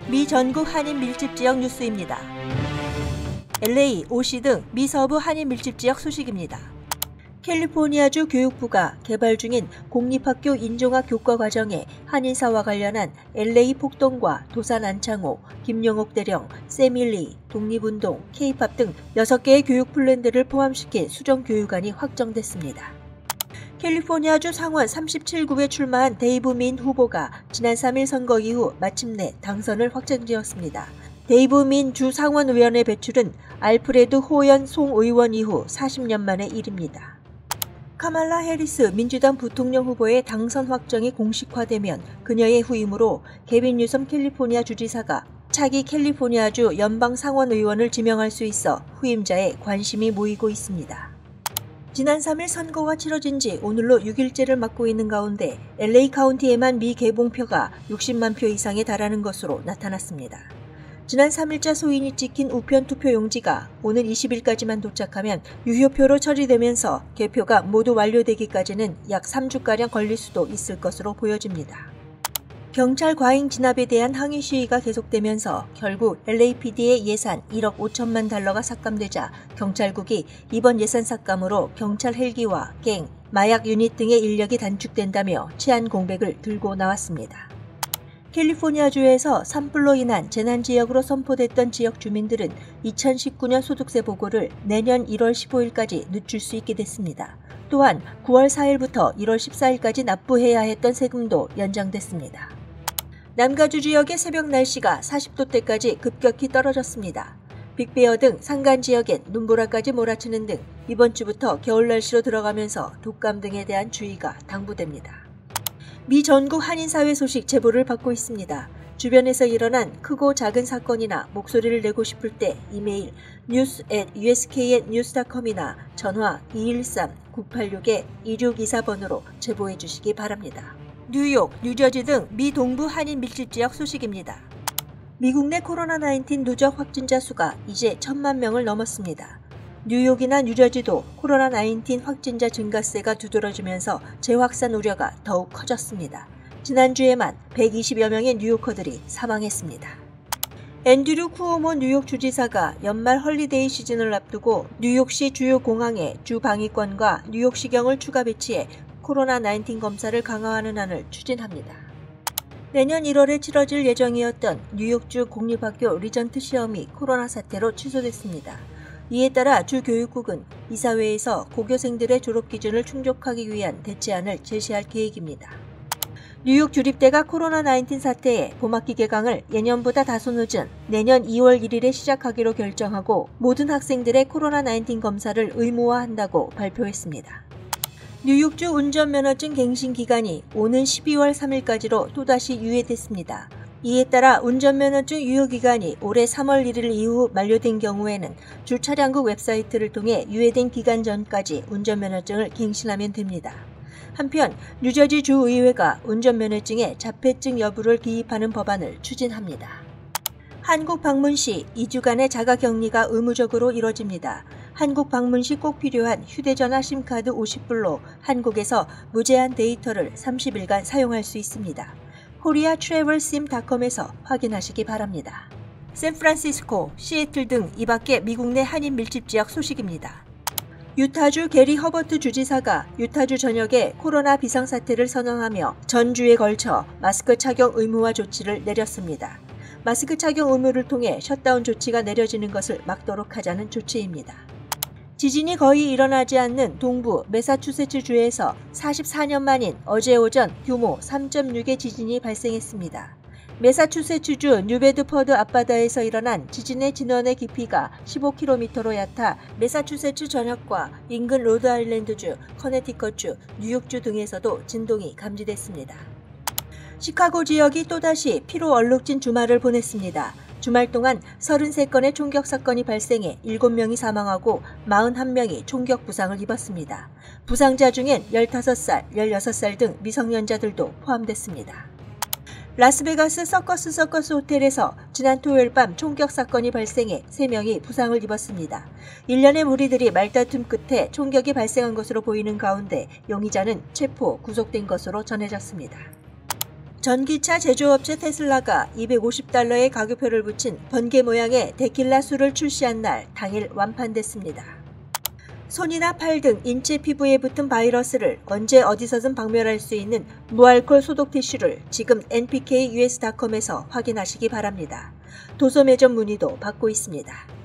미 전국 한인 밀집 지역 뉴스입니다. LA, OC 등 미 서부 한인 밀집 지역 소식입니다. 캘리포니아주 교육부가 개발 중인 공립학교 인종학 교과 과정에 한인사와 관련한 LA 폭동과 도산 안창호, 김용옥 대령, 세밀리, 독립운동, K-팝 등 6개의 교육 플랜들을 포함시킨 수정 교육안이 확정됐습니다. 캘리포니아주 상원 37구에 출마한 데이브 민 후보가 지난 3일 선거 이후 마침내 당선을 확정지었습니다. 데이브 민 주 상원의원의 배출은 알프레드 호연 송의원 이후 40년 만의 일입니다. 카말라 해리스 민주당 부통령 후보의 당선 확정이 공식화되면 그녀의 후임으로 게빈 뉴섬 캘리포니아 주지사가 차기 캘리포니아주 연방 상원의원을 지명할 수 있어 후임자에 관심이 모이고 있습니다. 지난 3일 선거가 치러진 지 오늘로 6일째를 맞고 있는 가운데 LA 카운티에만 미개봉표가 60만 표 이상에 달하는 것으로 나타났습니다. 지난 3일자 소인이 찍힌 우편 투표 용지가 오늘 20일까지만 도착하면 유효표로 처리되면서 개표가 모두 완료되기까지는 약 3주가량 걸릴 수도 있을 것으로 보여집니다. 경찰 과잉 진압에 대한 항의 시위가 계속되면서 결국 LAPD의 예산 1억 5천만 달러가 삭감되자 경찰국이 이번 예산 삭감으로 경찰 헬기와 갱, 마약 유닛 등의 인력이 단축된다며 치안 공백을 들고 나왔습니다. 캘리포니아주에서 산불로 인한 재난지역으로 선포됐던 지역 주민들은 2019년 소득세 보고를 내년 1월 15일까지 늦출 수 있게 됐습니다. 또한 9월 4일부터 1월 14일까지 납부해야 했던 세금도 연장됐습니다. 남가주 지역의 새벽 날씨가 40도대까지 급격히 떨어졌습니다. 빅베어 등 산간 지역엔 눈보라까지 몰아치는 등 이번 주부터 겨울 날씨로 들어가면서 독감 등에 대한 주의가 당부됩니다. 미 전국 한인사회 소식 제보를 받고 있습니다. 주변에서 일어난 크고 작은 사건이나 목소리를 내고 싶을 때 이메일 news@usknnews.com이나 전화 213-986-2624번으로 제보해 주시기 바랍니다. 뉴욕, 뉴저지 등 미 동부 한인 밀집 지역 소식입니다. 미국 내 코로나19 누적 확진자 수가 이제 1,000만 명을 넘었습니다. 뉴욕이나 뉴저지도 코로나19 확진자 증가세가 두드러지면서 재확산 우려가 더욱 커졌습니다. 지난주에만 120여 명의 뉴요커들이 사망했습니다. 앤드류 쿠오모 뉴욕 주지사가 연말 헐리데이 시즌을 앞두고 뉴욕시 주요 공항에 주 방위권과 뉴욕시경을 추가 배치해 코로나19 검사를 강화하는 안을 추진합니다. 내년 1월에 치러질 예정이었던 뉴욕주 공립학교 리전트 시험이 코로나 사태로 취소됐습니다. 이에 따라 주 교육국은 이사회에서 고교생들의 졸업 기준을 충족하기 위한 대체안을 제시할 계획입니다. 뉴욕 주립대가 코로나19 사태에 봄학기 개강을 예년보다 다소 늦은 내년 2월 1일에 시작하기로 결정하고 모든 학생들의 코로나19 검사를 의무화한다고 발표했습니다. 뉴욕주 운전면허증 갱신 기간이 오는 12월 3일까지로 또다시 유예됐습니다. 이에 따라 운전면허증 유효기간이 올해 3월 1일 이후 만료된 경우에는 주 차량국 웹사이트를 통해 유예된 기간 전까지 운전면허증을 갱신하면 됩니다. 한편 뉴저지 주의회가 운전면허증에 자폐증 여부를 기입하는 법안을 추진합니다. 한국 방문 시 2주간의 자가격리가 의무적으로 이뤄집니다. 한국 방문 시 꼭 필요한 휴대전화 심카드 50불로 한국에서 무제한 데이터를 30일간 사용할 수 있습니다. koreatravelsim.com에서 확인하시기 바랍니다. 샌프란시스코, 시애틀 등 이 밖의 미국 내 한인 밀집 지역 소식입니다. 유타주 게리 허버트 주지사가 유타주 전역에 코로나 비상사태를 선언하며 전주에 걸쳐 마스크 착용 의무화 조치를 내렸습니다. 마스크 착용 의무를 통해 셧다운 조치가 내려지는 것을 막도록 하자는 조치입니다. 지진이 거의 일어나지 않는 동부 매사추세츠주에서 44년 만인 어제 오전 규모 3.6의 지진이 발생했습니다. 매사추세츠주 뉴베드퍼드 앞바다에서 일어난 지진의 진원의 깊이가 15km로 얕아 매사추세츠 전역과 인근 로드아일랜드주, 커네티컷주, 뉴욕주 등에서도 진동이 감지됐습니다. 시카고 지역이 또다시 피로 얼룩진 주말을 보냈습니다. 주말 동안 33건의 총격 사건이 발생해 7명이 사망하고 41명이 총격 부상을 입었습니다. 부상자 중엔 15살, 16살 등 미성년자들도 포함됐습니다. 라스베가스 서커스 호텔에서 지난 토요일 밤 총격 사건이 발생해 3명이 부상을 입었습니다. 일련의 무리들이 말다툼 끝에 총격이 발생한 것으로 보이는 가운데 용의자는 체포, 구속된 것으로 전해졌습니다. 전기차 제조업체 테슬라가 $250의 가격표를 붙인 번개 모양의 데킬라 술을 출시한 날 당일 완판됐습니다. 손이나 팔 등 인체 피부에 붙은 바이러스를 언제 어디서든 박멸할 수 있는 무알콜 소독 티슈를 지금 npkus.com에서 확인하시기 바랍니다. 도소 매점 문의도 받고 있습니다.